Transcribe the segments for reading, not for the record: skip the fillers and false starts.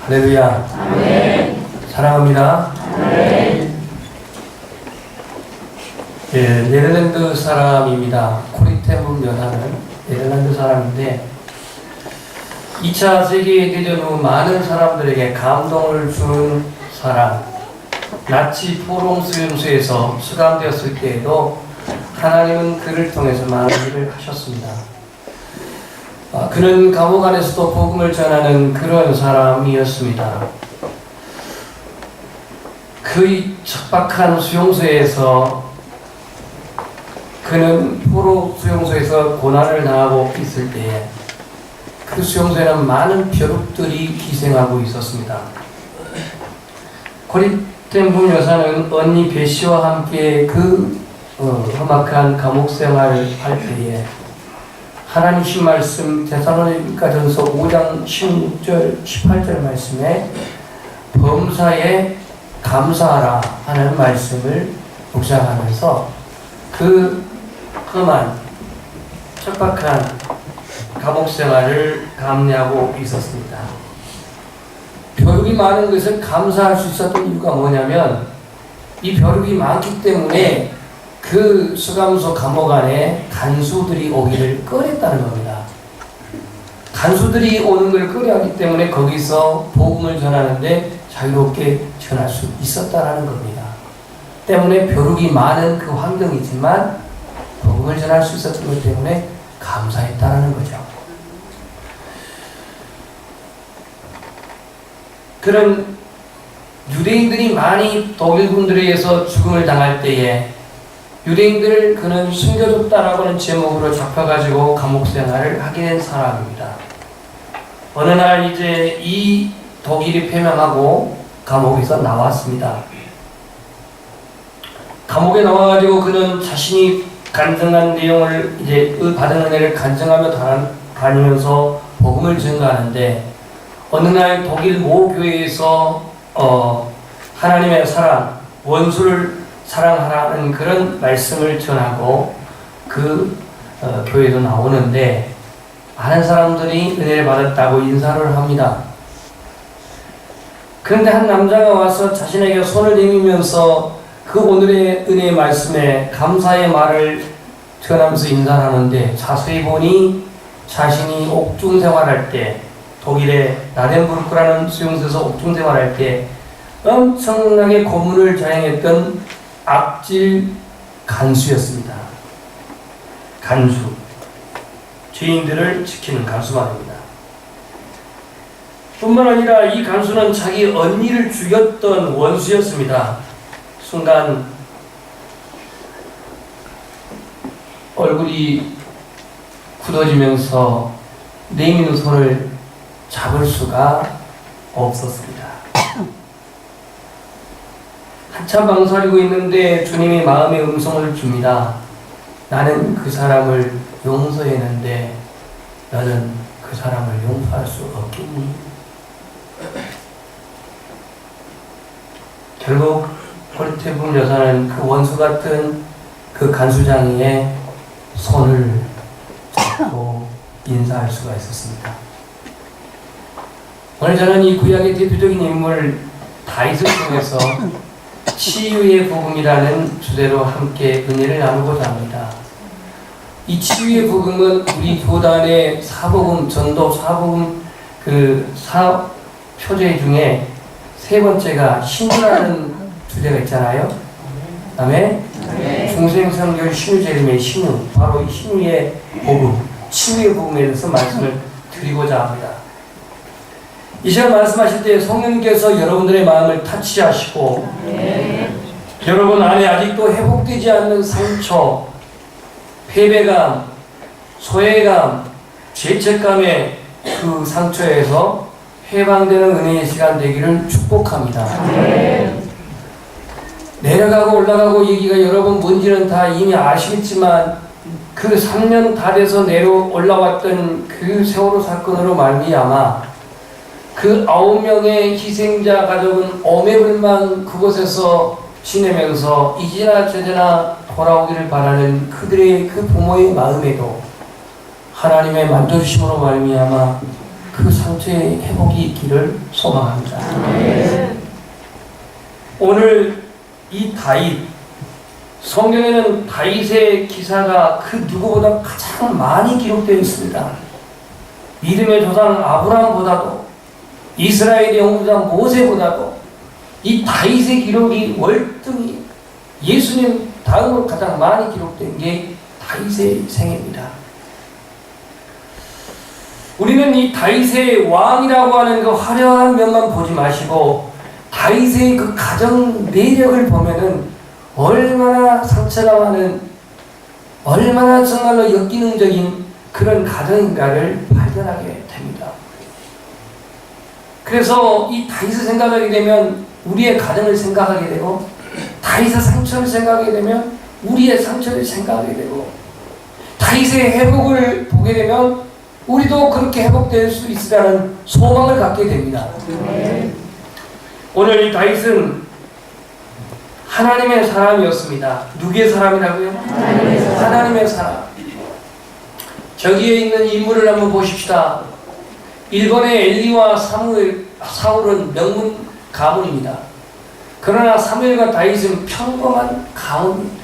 할렐루야. 아멘. 사랑합니다. 아멘. 네덜란드 사람입니다. 코리테문 여사는 네덜란드 사람인데 2차 세계대전 후 많은 사람들에게 감동을 준 사람, 나치 포럼 수용소에서 수감되었을 때에도 하나님은 그를 통해서 많은 일을 하셨습니다. 그는 감옥 안에서도 복음을 전하는 그런 사람이었습니다. 그의 척박한 수용소에서 그는 포로 수용소에서 고난을 당하고 있을 때에 그 수용소에는 많은 벼룩들이 희생하고 있었습니다. 코리텐붐 여사는 언니 베시와 함께 그 험악한 감옥 생활을 할 때에 하나님 말씀 데살로니가전서 5장 16절 18절 말씀에 범사에 감사하라 하는 말씀을 묵상하면서 그 험한 척박한 감옥 생활을 감내하고 있었습니다. 벼룩이 많은 것을 감사할 수 있었던 이유가 뭐냐면 이 벼룩이 많기 때문에 그 수감소 감옥 안에 간수들이 오기를 꺼렸다는 겁니다. 간수들이 오는 걸 꺼려하기 때문에 거기서 복음을 전하는데 자유롭게 전할 수 있었다는 겁니다. 때문에 벼룩이 많은 그 환경이지만 복음을 전할 수 있었던 것 때문에 감사했다는 거죠. 그런 유대인들이 많이 독일군들에 의해서 죽음을 당할 때에 유대인들을 그는 숨겨줬다라고 하는 제목으로 잡혀가지고 감옥 생활을 하게 된 사람입니다. 어느 날 이제 이 독일이 패망하고 감옥에서 나왔습니다. 감옥에 나와가지고 그는 자신이 간증한 내용을 이제 받은 은혜를 간증하며 다니면서 복음을 전가하는데 어느 날 독일 모 교회에서 하나님의 사랑, 원수를 사랑하라는 그런 말씀을 전하고 그 교회도 나오는데 많은 사람들이 은혜를 받았다고 인사를 합니다. 그런데 한 남자가 와서 자신에게 손을 내밀면서 그 오늘의 은혜의 말씀에 감사의 말을 전하면서 인사를 하는데 자세히 보니 자신이 옥중 생활할 때 독일의 나덴부르크라는 수용소에서 옥중 생활할 때 엄청나게 고문을 자행했던 악질 간수였습니다. 간수. 죄인들을 지키는 간수 말입니다. 뿐만 아니라 이 간수는 자기 언니를 죽였던 원수였습니다. 순간 얼굴이 굳어지면서 내미는 손을 잡을 수가 없었습니다. 한참 망설이고 있는데 주님이 마음의 음성을 줍니다. 나는 그 사람을 용서했는데 너는 그 사람을 용서할 수 없겠니? 결국 코리테붐 여사는 그 원수 같은 그 간수장이의 손을 잡고 인사할 수가 있었습니다. 오늘 저는 이 구약의 대표적인 인물 다윗을 통해서 치유의 복음이라는 주제로 함께 은혜를 나누고자 합니다. 이 치유의 복음은 우리 교단의 사복음, 전도 사복음 그 사표제 중에 세 번째가 신유라는 주제가 있잖아요. 그 다음에 중생성결 신유제림의 신유, 바로 이 신유의 복음, 치유의 복음에 대해서 말씀을 드리고자 합니다. 이 시간 말씀하실 때 성령님께서 여러분들의 마음을 터치하시고 여러분 안에 아직도 회복되지 않는 상처, 패배감, 소외감, 죄책감의 그 상처에서 해방되는 은혜의 시간 되기를 축복합니다. 내려가고 올라가고 얘기가 여러분 뭔지는 다 이미 아시겠지만 그 3년 다 돼서 내려 올라왔던 그 세월호 사건으로 말미암아 그 9명의 희생자 가족은 오매불망 그곳에서 지내면서 이제나 저제나 돌아오기를 바라는 그들의 그 부모의 마음에도 하나님의 만져주심으로 말미암아 그 상처의 회복이 있기를 소망합니다. 오늘 이 다윗, 성경에는 다윗의 기사가 그 누구보다 가장 많이 기록되어 있습니다. 믿음의 조상 아브라함보다도, 이스라엘의 영웅자 모세보다도 이 다윗의 기록이 월등히 예수님 다음으로 가장 많이 기록된 게 다윗의 생애입니다. 우리는 이 다윗의 왕이라고 하는 그 화려한 면만 보지 마시고 다윗의 그 가정 내력을 보면은 얼마나 상처가 많은, 얼마나 정말로 역기능적인 그런 가정인가를 발견하게 됩니다. 그래서 이 다윗을 생각하게 되면 우리의 가정을 생각하게 되고, 다윗의 상처를 생각하게 되면 우리의 상처를 생각하게 되고, 다윗의 회복을 보게 되면 우리도 그렇게 회복될 수 있으라는 소망을 갖게 됩니다. 오늘 이 다윗은 하나님의 사람이었습니다. 누구의 사람이라고요? 하나님의 사람. 저기에 있는 인물을 한번 보십시다. 일본의 엘리와 사울은 명문 가문입니다. 그러나 사무엘과 다윗은 평범한 가문입니다.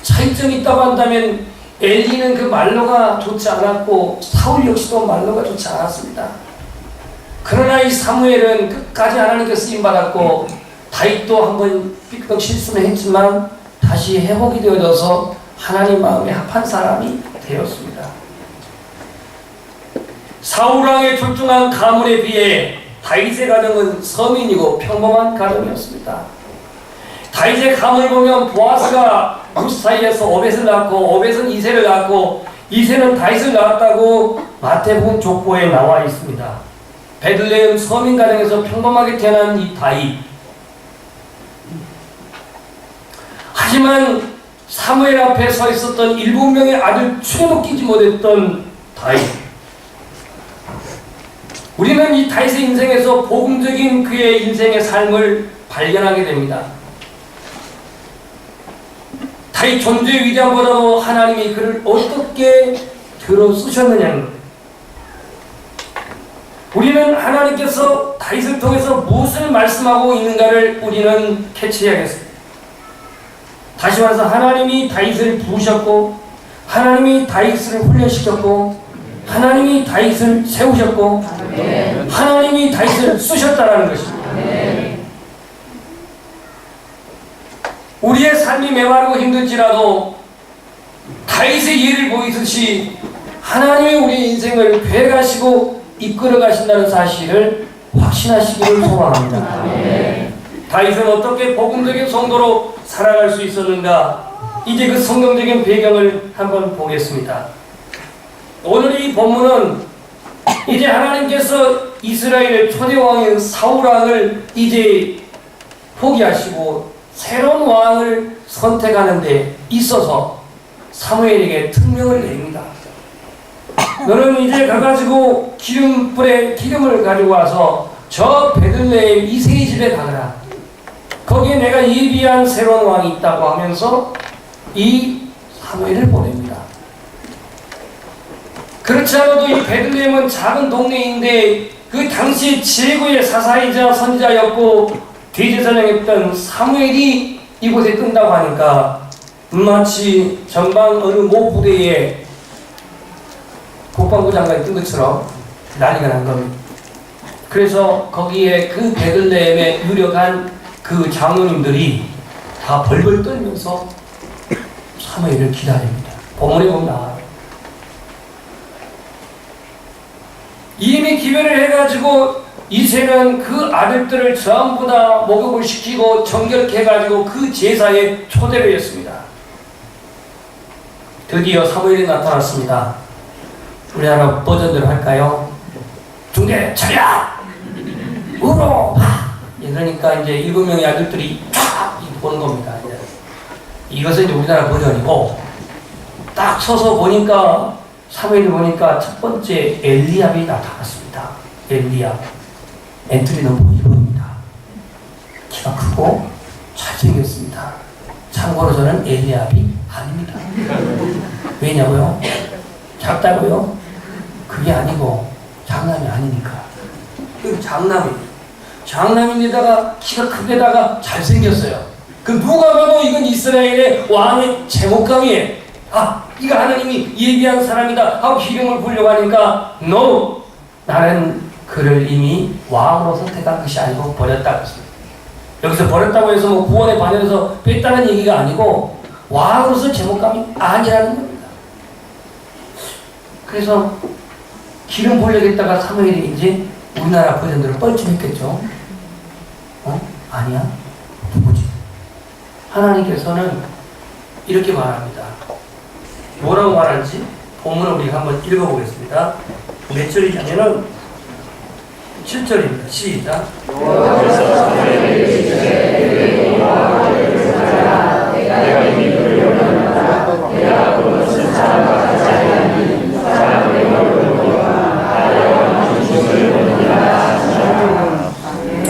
차이점이 있다고 한다면 엘리는 그 말로가 좋지 않았고 사울 역시도 말로가 좋지 않았습니다. 그러나 이 사무엘은 끝까지 하나님께 쓰임받았고 다윗도 한번 삐끗 실수는 했지만 다시 회복이 되어져서 하나님 마음에 합한 사람이 되었습니다. 사울왕의 출중한 가문에 비해 다윗의 가정은 서민이고 평범한 가정이었습니다. 다윗의 가문을 보면 보아스가 룻 사이에서 오벳을 낳고 오벳은 이새를 낳고 이새는 다윗을 낳았다고 마태복음 족보에 나와 있습니다. 베들레헴 서민 가정에서 평범하게 태어난 이 다윗. 하지만 사무엘 앞에 서 있었던 7명의 아들 중에도 끼지 못했던 다윗. 우리는 이 다윗의 인생에서 복음적인 그의 인생의 삶을 발견하게 됩니다. 다윗 존재의 위대함보다도 하나님이 그를 어떻게 들어 쓰셨느냐는, 우리는 하나님께서 다윗을 통해서 무엇을 말씀하고 있는가를 우리는 캐치해야겠습니다. 다시 말해서 하나님이 다윗을 부으셨고, 하나님이 다윗을 훈련시켰고, 하나님이 다윗을 세우셨고, 하나님이 다윗을 쓰셨다라는 것입니다. 우리의 삶이 메마르고 힘들지라도 다윗의 예를 보이듯이 하나님이 우리의 인생을 배가시고 이끌어 가신다는 사실을 확신하시기를 소망합니다. 다윗은 어떻게 복음적인 성도로 살아갈 수 있었는가? 이제 그 성경적인 배경을 한번 보겠습니다. 오늘 이 본문은 이제 하나님께서 이스라엘의 초대왕인 사울왕을 이제 포기하시고 새로운 왕을 선택하는 데 있어서 사무엘에게 특명을 내립니다. 너는 이제 가가지고 기름불에 기름을 가지고 와서 저 베들레헴 이새의 집에 가거라. 거기에 내가 예비한 새로운 왕이 있다고 하면서 이 사무엘을 보냅니다. 그렇지 않아도 이 베들레헴은 작은 동네인데 그 당시 최고의 사사이자 선지자였고 대제사장했던 사무엘이 이곳에 뜬다고 하니까 마치 전방 어느 모 부대에 국방부 장관이 뜬 것처럼 난리가 난 겁니다. 그래서 거기에 그 베들레헴에 유력한 그 장로님들이 다 벌벌 떨면서 사무엘을 기다립니다. 본문에 보면 나와요. 이미 기별을 해가지고 이새는 그 아들들을 전부 다 목욕을 시키고 정결케 해가지고 그 제사에 초대를 했습니다. 드디어 사무엘이 나타났습니다. 우리나라 버전대로 할까요? 중대 차려! 으로! 그러니까 이제 7명의 아들들이 쫙 보는 겁니다. 이것은 이제 우리나라 버전이고, 딱 서서 보니까 사무엘이 보니까 첫 번째 엘리압이 나타났습니다. 엘리압. 엔트리 넘버 2번입니다. 키가 크고 잘생겼습니다. 참고로 저는 엘리압이 아닙니다. 왜냐고요? 작다고요? 그게 아니고 장남이 아니니까. 이거 장남이에요. 장남인데다가 키가 크게다가 잘생겼어요. 그 누가 봐도 이건 이스라엘의 왕의 제목감이에요. 아, 이거 하나님이 예비한 사람이다 하고 기름을 부으려고 하니까 no! 나는 그를 이미 왕으로 선택한 것이 아니고 버렸다 그랬습니다. 여기서 버렸다고 해서 뭐 구원에 반해서 뺐다는 얘기가 아니고 왕으로서 제목감이 아니라는 겁니다. 그래서 기름 부으려겠다가 사무엘이 이제 우리나라 버전대로 뻘쭘했겠죠. 아니야? 누구지? 하나님께서는 이렇게 말합니다. 뭐라고 말하는지 본문을 우리가 한번 읽어보겠습니다. 몇 절이냐면은 7절입니다. 시작.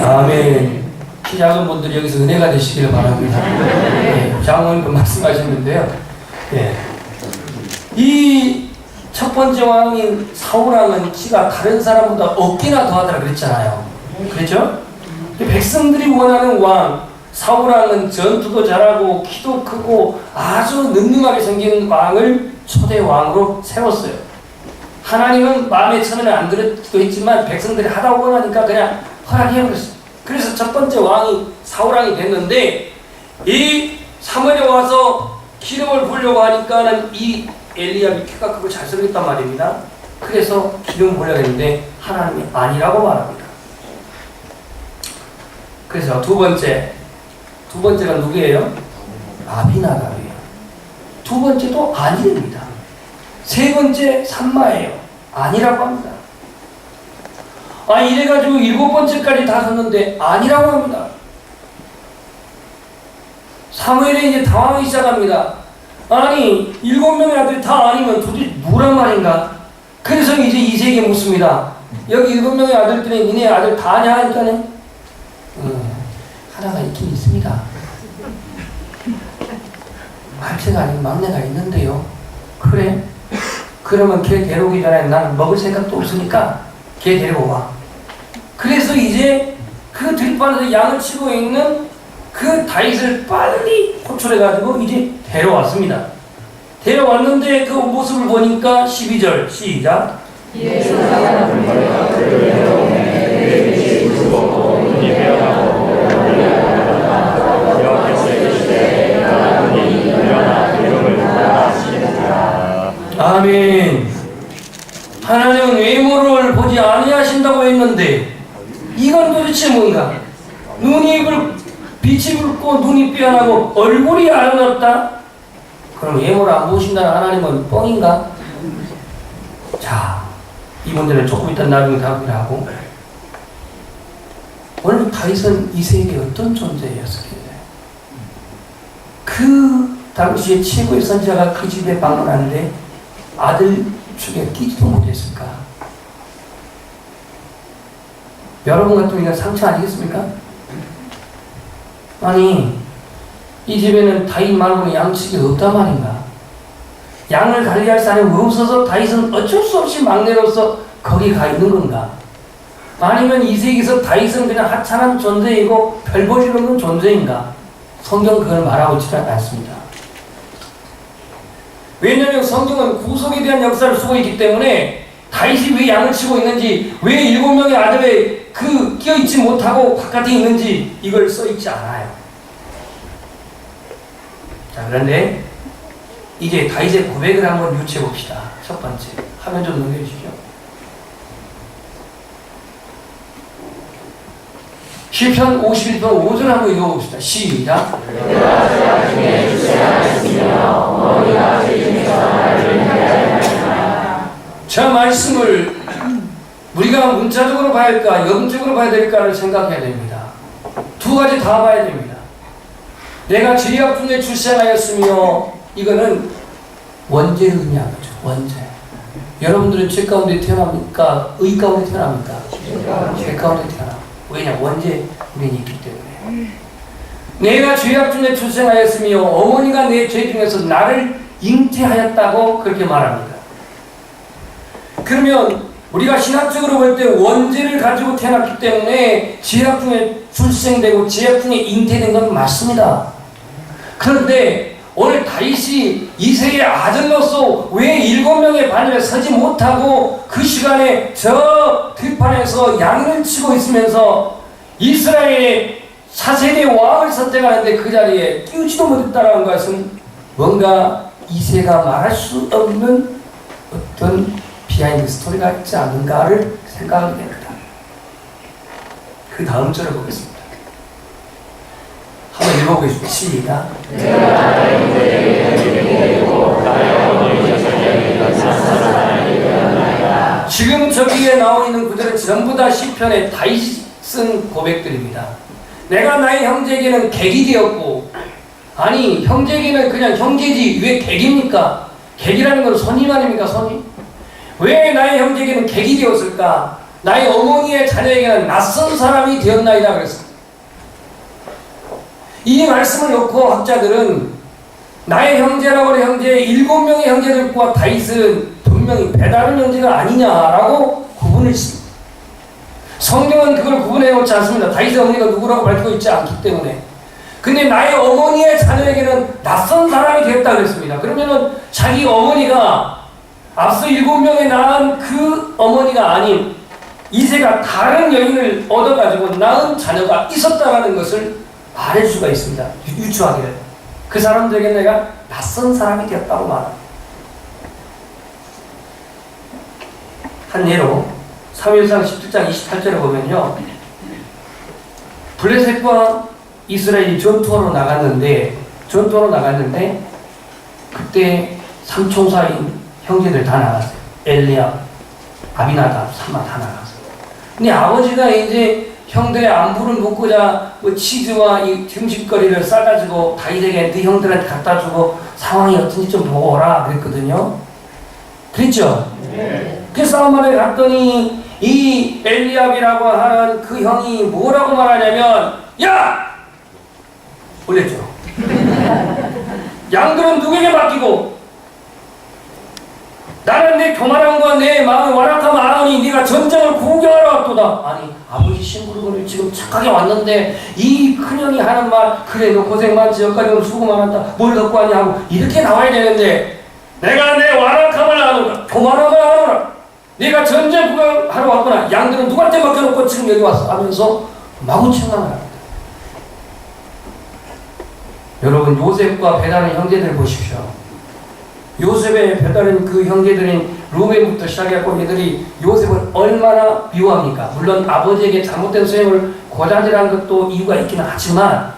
아멘. 키 작은 분들이 여기서 은혜가 되시기를 바랍니다. 네, 장로님도 말씀하셨는데요. 네. 이 첫 번째 왕인 사울왕은 키가 다른 사람보다 어깨나 더하더라 그랬잖아요. 그렇죠? 백성들이 원하는 왕 사울왕은 전투도 잘하고 키도 크고 아주 능능하게 생긴 왕을 초대 왕으로 세웠어요. 하나님은 마음에 처음에는 안 들었기도 했지만 백성들이 하다 원하니까 그냥 허락해버렸어요. 그래서 첫 번째 왕이 사울왕이 됐는데 이 사무엘에 와서 기름을 부으려고 하니까는 이 엘리야비 키가 크고 잘생겼단 말입니다. 그래서 기름 부으려고 했는데 하나님이 아니라고 말합니다. 그래서 두 번째가 누구예요? 아비나답이에요. 두 번째도 아니랍니다. 세 번째 산마예요. 아니라고 합니다. 이래가지고 일곱 번째까지 다 섰는데 아니라고 합니다. 사무엘이 이제 당황하기 시작합니다. 아니 7명의 아들이 다 아니면 도대체 뭐란 말인가? 그래서 이제 이세에게 묻습니다. 여기 7명의 아들들이 니네 아들 다 아냐 하니까는 하나가 있긴 있습니다. 말체가 아닌 막내가 있는데요. 그래? 그러면 걔 데려오기 전에 나는 먹을 생각도 없으니까 걔 데리고 와. 그래서 이제 그 들판에서 양을 치고 있는 그 다윗을 빨리 호출해가지고 이제 데려왔습니다. 데려왔는데 그 모습을 보니까 12절 시작. 아멘. 하나님은 외모를 보지 아니하신다고 했는데 이건 도대체 뭔가? 빛이 붉고 눈이 삐어나고 얼굴이 아름답다? 그럼 외모를 안 보신다는 하나님은 뻥인가? 자, 이 문제는 조금 이따 나중에 다루기로 하고 오늘 다윗은 이세에게 어떤 존재였었겠어요? 그 당시에 최고의 선지자가 그 집에 방문하는데 아들 축에 끼지도 못했을까? 여러분 같으면 이건 상처 아니겠습니까? 아니 이 집에는 다윗 말고는 양측이 없단 말인가? 양을 관리할 사람이 없어서 다윗은 어쩔 수 없이 막내로서 거기 가 있는 건가? 아니면 이세기에서 다윗은 그냥 하찮은 존재이고 별 볼 일 없는 존재인가? 성경 그걸 말하고 있지는 않습니다. 왜냐하면 성경은 구속에 대한 역사를 쓰고 있기 때문에 다윗이 왜 양을 치고 있는지, 왜 7명의 아들에 끼어있지 못하고 바깥에 있는지 이걸 써있지 않아요. 자, 그런데 이제 다윗의 고백을 한번 유추해 봅시다. 첫 번째 화면 좀 넘겨주시죠. 시편 51편 5절 한번 읽어봅시다. 시작. 저 말씀을 우리가 문자적으로 봐야 할까 영적으로 봐야 될까를 생각해야 됩니다. 두 가지 다 봐야 됩니다. 내가 죄악 중에 출생하였으며, 이거는 원죄를 의미하는 거죠. 원죄. 여러분들은 죄 가운데 태어납니까? 의 가운데 태어납니까? 죄 가운데 태어납니다. 왜냐? 원죄 우리는 있기 때문에. 내가 죄악 중에 출생하였으며 어머니가 내 죄 중에서 나를 잉태하였다고 그렇게 말합니다. 그러면 우리가 신학적으로 볼 때 원죄를 가지고 태어났기 때문에 죄악 중에 출생되고 죄악 중에 잉태된 건 맞습니다. 그런데 오늘 다윗이 이새의 아들로서 왜 7명의 반열에 서지 못하고 그 시간에 저 들판에서 양을 치고 있으면서 이스라엘의 4세대 왕을 선택하는데 그 자리에 끼우지도 못했다는 것은 뭔가 이새가 말할 수 없는 어떤 비하인드 스토리가 있지 않은가를 생각하게 됩니다. 그 다음 절을 보겠습니다. 한번 읽어보겠습니다. 시작. 지금 저기에 나와 있는 구절은 전부 다 시편의 다윗이 쓴 고백들입니다. 내가 나의 형제에게는 객이 되었고, 아니 형제에게는 그냥 형제지 왜 객입니까? 객이라는 건 선임 아닙니까? 선임? 왜 나의 형제에게는 객이 되었을까? 나의 어머니의 자녀에게는 낯선 사람이 되었나이다 그랬습니다. 이 말씀을 놓고 학자들은 나의 형제라고 하는 형제 7명의 형제들과 다윗은 분명히 배다른 형제가 아니냐라고 구분을 했습니다. 성경은 그걸 구분해 놓지 않습니다. 다윗의 어머니가 누구라고 밝히고 있지 않기 때문에. 근데 나의 어머니의 자녀에게는 낯선 사람이 되었다 그랬습니다. 그러면은 자기 어머니가 앞서 7명에 낳은 그 어머니가 아닌 이새가 다른 여인을 얻어가지고 낳은 자녀가 있었다라는 것을 말할 수가 있습니다. 유추하기를. 그 사람들에게 내가 낯선 사람이 되었다고 말합니다. 한 예로 사무엘상 17장 28절에 보면요, 블레셋과 이스라엘이 전투하러 나갔는데 그때 삼총사인 형제들 다 나갔어요. 엘리압, 아비나답, 삼마 다 나갔어요. 근데 아버지가 이제 형들의 안부를 묻고자 치즈와 이 음식거리를 싸가지고 다윗에게 네 형들한테 갖다 주고 상황이 어떤지 좀 보고 오라 그랬거든요. 그랬죠? 네. 그 싸움만에 갔더니 이 엘리압이라고 하는 그 형이 뭐라고 말하냐면, 야! 올렸죠. 양들은 누구에게 맡기고 나는 내 교만함과 내 마음을 완악함을 아노니 네가 전쟁을 구경하러 왔도다. 아니 아버지 심부름을 지금 착하게 왔는데 이 큰형이 하는 말, 그래 너 고생 많지, 여기까지 오면 수고 많았다, 뭘 갖고 왔냐 하고 이렇게 나와야 되는데, 내가 내 완악함을 아노라, 교만함을 아노라, 네가 전쟁 구경하러 왔구나, 양들은 누구한테 맡겨놓고 지금 여기 왔어 하면서 마구청망을 합니다. 여러분, 요셉과 베다는 형제들 보십시오. 요셉의 배다른 그 형제들인 루벤부터 시작해서 얘들이 요셉을 얼마나 미워합니까? 물론 아버지에게 잘못된 소행을 고자질한 것도 이유가 있기는 하지만,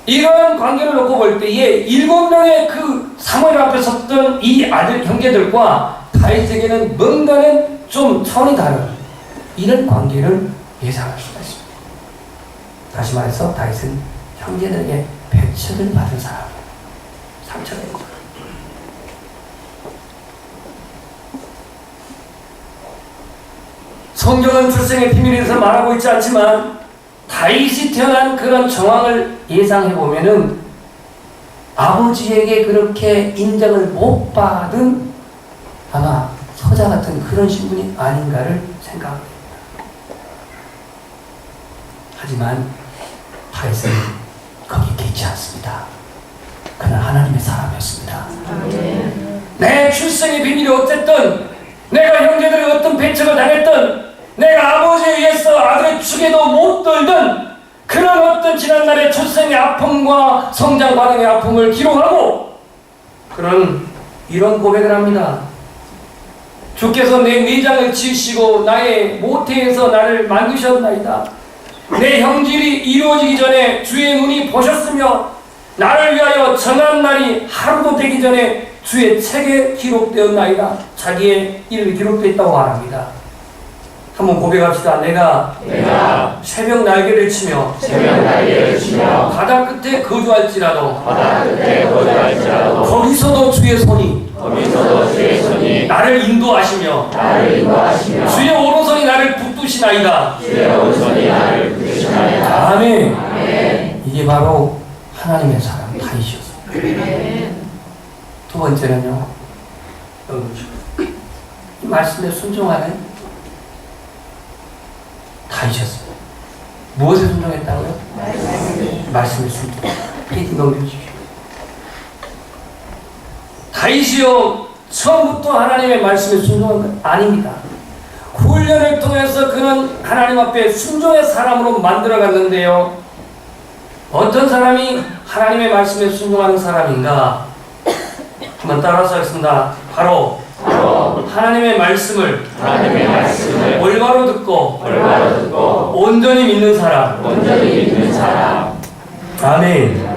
이런 관계를 놓고 볼 때에 7명의 그 사무엘 앞에 섰던 이 아들 형제들과 다윗에게는 뭔가는 좀 차원이 다른 이런 관계를 예상할 수가 있습니다. 다시 말해서 다윗은 형제들에게 배척을 받은 사람이에요. 상처가 있죠. 성경은 출생의 비밀에 대해서 말하고 있지 않지만 다윗이 태어난 그런 정황을 예상해 보면은 아버지에게 그렇게 인정을 못 받은 아마 서자 같은 그런 신분이 아닌가를 생각합니다. 하지만 다윗은 거기 계지 않습니다. 그는 하나님의 사람이었습니다. 내 출생의 비밀이 어쨌든, 내가 형제들의 어떤 배척을 당했던, 내가 아버지에 의해서 아들의 축에도 못 들던 그런 어떤 지난날의 출생의 아픔과 성장 과정의 아픔을 기록하고 그런 이런 고백을 합니다. 주께서 내 내장을 지으시고 나의 모태에서 나를 만드셨나이다. 내 형질이 이루어지기 전에 주의 눈이 보셨으며 나를 위하여 정한 날이 하루도 되기 전에 주의 책에 기록되었나이다. 자기의 이름이 기록되어 있다고 말합니다. 한번 고백합시다. 내가 새벽 날개를 치며 바다 끝에 거주할지라도 거기서도 주의 손이 나를 인도하시며 주의 오른손이 나를 붙드시나이다. 아멘. 이게 바로 하나님의 사람 다윗이었습니다. 두 번째는요, 이 말씀에 순종하는 다윗이었습니다. 무엇에 순종했다고요? 말씀에 순종. 페이지 넘겨주십시오. 다윗이요, 처음부터 하나님의 말씀에 순종한 건 아닙니다. 훈련을 통해서 그는 하나님 앞에 순종의 사람으로 만들어갔는데요. 어떤 사람이 하나님의 말씀에 순종하는 사람인가? 한번 따라서 하겠습니다. 바로 하나님의 말씀을 올바로 듣고 온전히 믿는 사람. 아멘.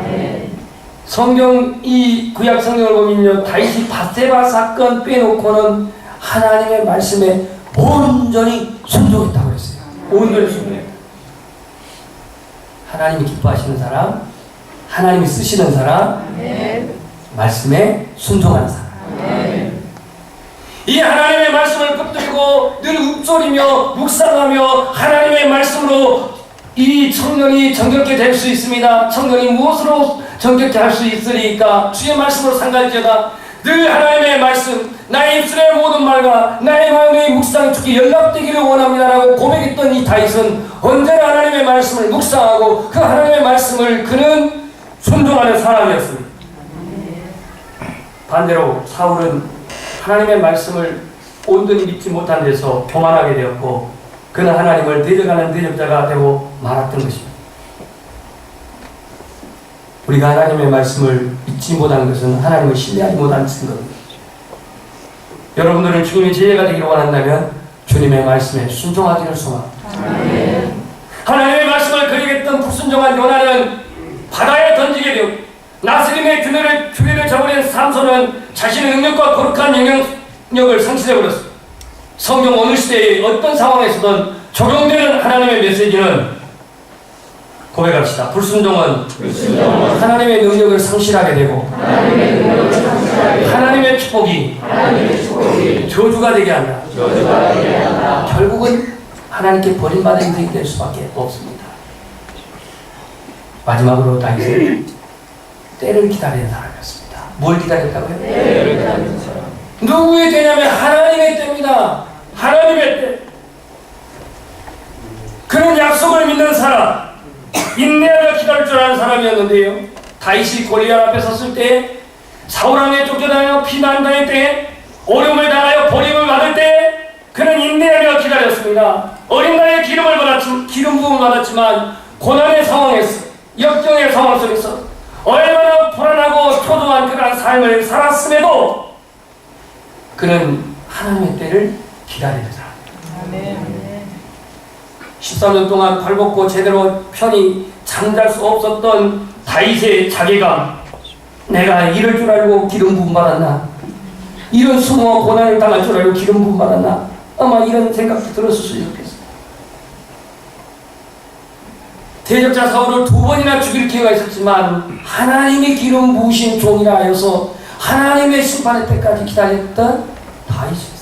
성경, 이 구약 성경을 보면요, 다윗이 밧세바 사건 빼놓고는 하나님의 말씀에 온전히 순종했다고 했어요. 온전히 순종했다. 하나님이 기뻐하시는 사람, 하나님이 쓰시는 사람, 말씀에 순종하는 사람. 이 하나님의 말씀을 붙들고 늘 읊조리며 묵상하며 하나님의 말씀으로 이 청년이 정결케 될 수 있습니다. 청년이 무엇으로 정결케 할 수 있으리까? 주의 말씀으로 상갈지어다. 늘 하나님의 말씀, 나의 입술의 모든 말과 나의 마음의 묵상이 주께 연락되기를 원합니다라고 고백했던 이 다윗은 언제나 하나님의 말씀을 묵상하고 그 하나님의 말씀을 그는 순종하는 사람이었습니다. 반대로 사울은 하나님의 말씀을 온전히 믿지 못한 데서 교만하게 되었고 그는 하나님을 내려가는 대적자가 되고 말았던 것입니다. 우리가 하나님의 말씀을 믿지 못한 것은 하나님을 신뢰하지 못한 것입니다. 여러분들은 주님의 제자가 되기를 원한다면 주님의 말씀에 순종하기를 소망합니다. 하나님의 말씀을 거역했던 불순종한 요나는 바다에 던지게 되었고 나스림의 규례를 저버린 삼손은 자신의 능력과 거룩한 영향력을 상실해버렸습니다. 성경 어느 시대의 어떤 상황에서든 적용되는 하나님의 메시지는 고백합시다. 불순종은 하나님의 능력을 상실하게 되고 하나님의 축복이 저주가 되게 한다. 결국은 하나님께 버림받은 인생이 될 수밖에 없습니다. 마지막으로 다윗은 때를 기다리는 사람이었습니다. 뭘 기다렸다고요? 때를 기다리는 사람. 누구의 때냐면 하나님의 때입니다. 하나님의 때. 그는 약속을 믿는 사람, 인내하며 기다릴 줄 아는 사람이었는데요. 다윗이 골리앗 앞에 섰을 때, 사울왕에 쫓겨다녀 피난당할 때, 어려움을 당하여 버림을 받을 때 그는 인내하며 기다렸습니다. 어린 나이에 기름 부음을 받았지만 고난의 상황에서, 역경의 상황 속에서 얼마나 불안하고 초조한 그러한 삶을 살았음에도 그는 하나님의 때를 기다리는 사람입니다. 13년 동안 발벗고 제대로 편히 잠잘 수 없었던 다윗의 자괴감, 내가 이럴 줄 알고 기름 부음 받았나? 이런 수모와 고난을 당할 줄 알고 기름 부음 받았나? 아마 이런 생각도 들었을 수 있겠습니다. 대적자 사울을 2번이나 죽일 기회가 있었지만 하나님이 기름 부으신 종이라 하여서 하나님의 심판의 때까지 기다렸던 다윗이었습니다.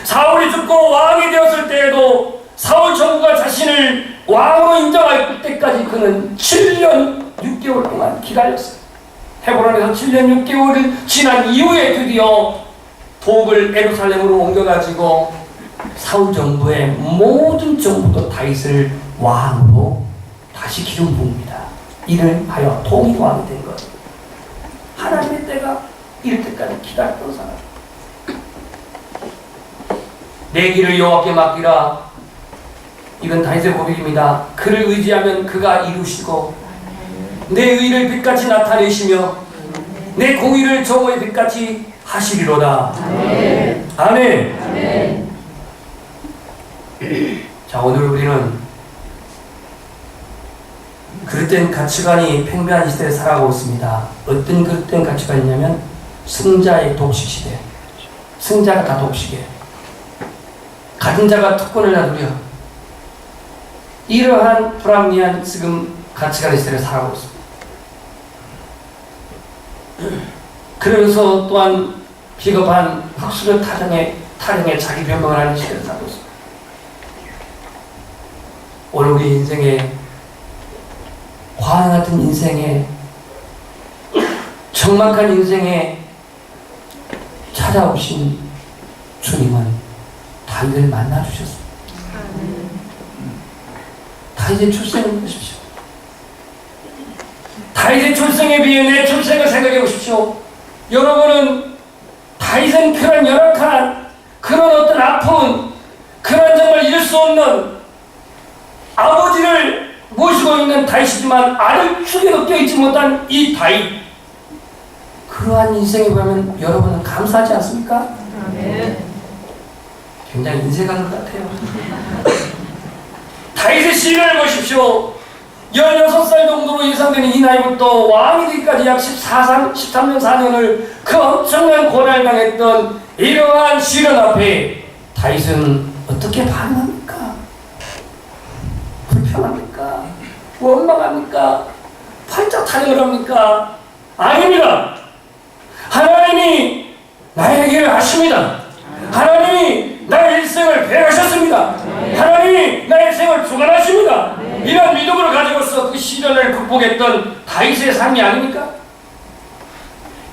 사울이 죽고 왕이 되었을 때에도 사울 정부가 자신을 왕으로 인정할 때까지 그는 7년 6개월 동안 기다렸어요. 헤브론에서 7년 6개월을 지난 이후에 드디어 도읍을 예루살렘으로 옮겨가지고 사울 정부의 모든 정부도 다윗을 왕으로 다시 기름 부읍니다. 이를 하여 통일왕이 된 것. 하나님의 때가 이럴 때까지 기다렸던 사람. 내 길을 여호와께 맡기라. 이건 다윗의 고백입니다. 그를 의지하면 그가 이루시고 내 의를 빛같이 나타내시며 내 공의를 정오의 빛같이 하시리로다. 아멘. 아멘. 아멘. 자, 오늘 우리는 그릇된 가치관이 팽배한 시대에 살아가고 있습니다. 어떤 그릇된 가치관이냐면 승자의 독식 시대. 승자가 다 독식해. 가진 자가 특권을 나누려. 이러한 불합리한 지금 가치관의 시대를 살아가고 있습니다. 그러면서 또한 비겁한 흑수저 타령에 자기 변명을 하는 시대를 살고 있습니다. 오늘 우리 인생에 화환 같은 인생에 적막한 인생에 찾아오신 주님은 다윗을 만나주셨습니다. 다윗의 출생을 보십시오. 다윗의 출생에 비해 내 출생을 생각해 보십시오. 여러분은 다윗은 그런 열악한 그런 어떤 아픈 그런 정말 이룰 수 없는 아버지를 모시고 있는 다윗이지만 아들 축에도 껴있지 못한 이 다윗, 그러한 인생에 보면 여러분은 감사하지 않습니까? 굉장히 인색한 것 같아요. 다윗의 시간을 보십시오. 16살 정도로 예상되는 이 나이부터 왕이 되기까지 약 13년 4년을 그 엄청난 고난을 당했던 이러한 시련 앞에 다윗은 어떻게 반응합니까? 불평합니까? 원망합니까? 팔자 타령을 합니까? 아닙니다. 하나님이 나에게 하십니다. 하나님이 나의 일생을 배하셨습니다. 하나님이 나의 일생을 주관하십니다. 이런 믿음을 가지고서 그 시련을 극복했던 다윗의 삶이 아닙니까?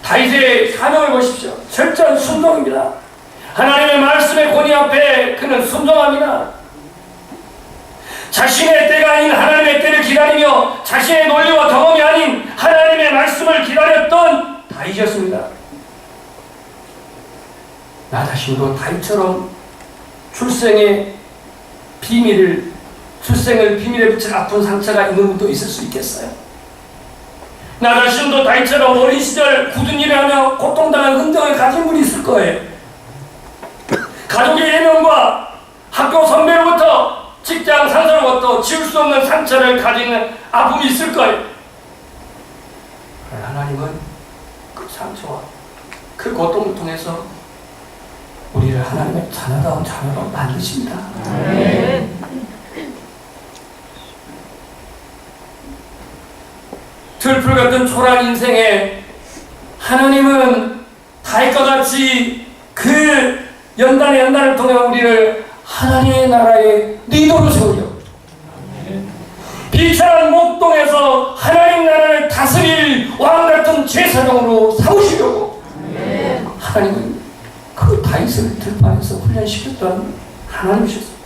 다윗의 사명을 보십시오. 철저한 순종입니다. 하나님의 말씀의 권위 앞에 그는 순종합니다. 자신의 때가 아닌 하나님의 때를 기다리며 자신의 논리와 경험이 아닌 하나님의 말씀을 기다렸던 다윗이었습니다. 나 자신도 다윗처럼 출생을 비밀에 붙일 아픈 상처가 있는 분도 있을 수 있겠어요? 나 자신도 다윗처럼 어린 시절 굳은 일을 하며 고통당한 흔적을 가진 분이 있을 거예요. 가족의 예명과 학교 선배로부터 직장 상사로부터 지울 수 없는 상처를 가진 아픔이 있을 거예요. 하나님은 그 상처와 그 고통을 통해서 우리를 하나님의 자녀다운 자녀로 만드십니다. 들풀 같은 초라한 인생에 하나님은 다윗과 같이 그 연단을 통해 우리를 하나님의 나라의 리더로 세우려, 비천한 목동에서 하나님 나라를 다스릴 왕같은 제사장으로 삼으시려고 하나님은 그 다윗을 들판에서 훈련시켰던 하나님이셨습니다.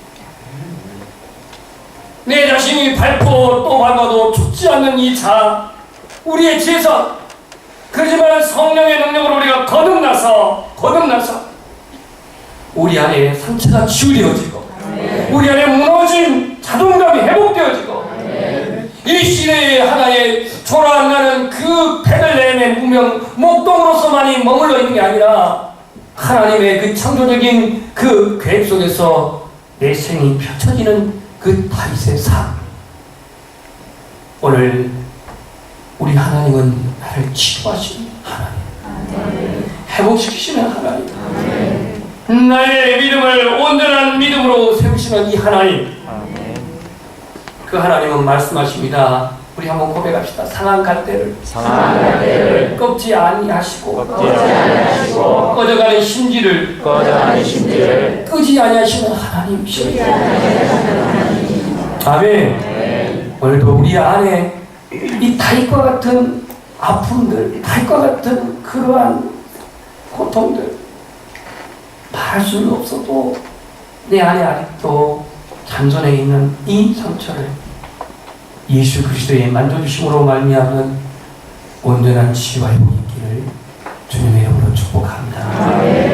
내 자신이 밟고 또 밟아도 죽지 않는 이 자, 우리의 제사, 그렇지만 성령의 능력으로 우리가 거듭나서 우리 안에 상처가 치유되어지고 우리 안에 무너진 자존감이 회복되어지고 이 시대에 하나의 초라한 나는 그 베들레헴의 무명 목동으로서만이 머물러 있는 게 아니라 하나님의 그 창조적인 그 계획 속에서 내 생이 펼쳐지는 그 다윗의 삶. 오늘 우리 하나님은 나를 치유하시는 하나님, 회복시키시는 하나님, 나의 믿음을 온전한 믿음으로 세우시는 이 하나님, 그 하나님은 말씀하십니다. 우리 한번 고백합시다. 상한 갈대를 꺾지 아니하시고 꺼져가는 심지를 끄지 아니하시는 하나님이십니다. 아멘. 오늘도 우리 안에 이 다윗과 같은 아픔들, 다윗과 같은 그러한 고통들, 말할 수는 없어도 내 안에 아직도 잔존해 있는 이 상처를 예수 그리스도의 만져주심으로 말미암은 온전한 치유와 회복이 있기를 주님의 이름으로 축복합니다.